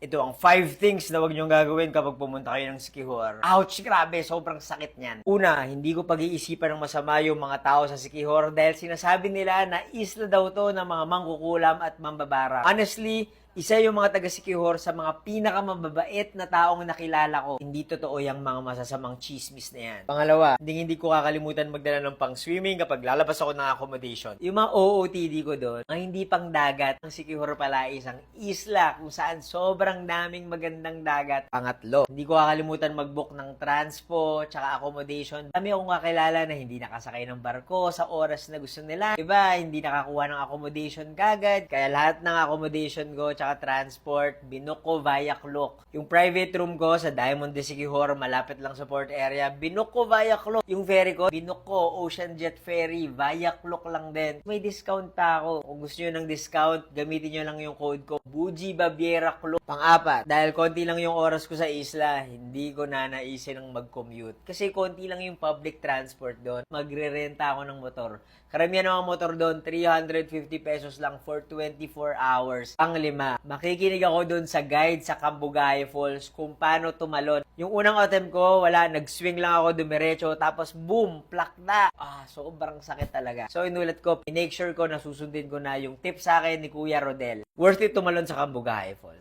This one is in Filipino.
Ito ang 5 things na huwag niyong gagawin kapag pumunta kayo ng Siquijor. Ouch! Grabe! Sobrang sakit niyan. Una, hindi ko pag-iisipan ng masama yung mga tao sa Siquijor dahil sinasabi nila na isla daw to ng mga mangkukulam at mambabara. Honestly, isa yung mga taga-Siquijor sa mga pinakamababait na taong nakilala ko. Hindi totoo yung mga masasamang chismis na yan. Pangalawa, hindi ko kakalimutan magdala ng pang-swimming kapag lalabas ako ng accommodation. Yung mga OOTD ko doon, mga hindi pang dagat, ang Siquijor pala isang isla kung saan sobrang daming magandang dagat. Pangatlo, hindi ko kakalimutan mag-book ng transpo, tsaka accommodation. Dami akong kakilala na hindi nakasakay ng barko sa oras na gusto nila. Iba, hindi nakakuha ng accommodation kagad. Kaya lahat ng accommodation ko, tsaka transport, binook ko via Klook. Yung private room ko sa Diamond de Siquijor, malapit lang sa port area, binook ko via Klook. Yung ferry ko, binook ko Ocean Jet Ferry, via Klook lang din. May discount pa ako. Kung gusto nyo ng discount, gamitin nyo lang yung code ko, Buji Baviera Klook. Pang-apat, dahil konti lang yung oras ko sa isla, hindi ko na naisin ng mag-commute. Kasi konti lang yung public transport doon. Magre-renta ako ng motor. Karamihan ng mga motor doon, 350 pesos lang for 24 hours. Pang-lima, makikinig ako doon sa guide sa Cambugay Falls kung paano tumalon. Yung unang attempt ko, wala, nag-swing lang ako dumiretso, tapos boom, plakda. Sobrang sakit talaga. So inulit ko, make sure ko na susundin ko na yung tip sa akin ni Kuya Rodel. Worth it tumalon sa Cambugay Falls.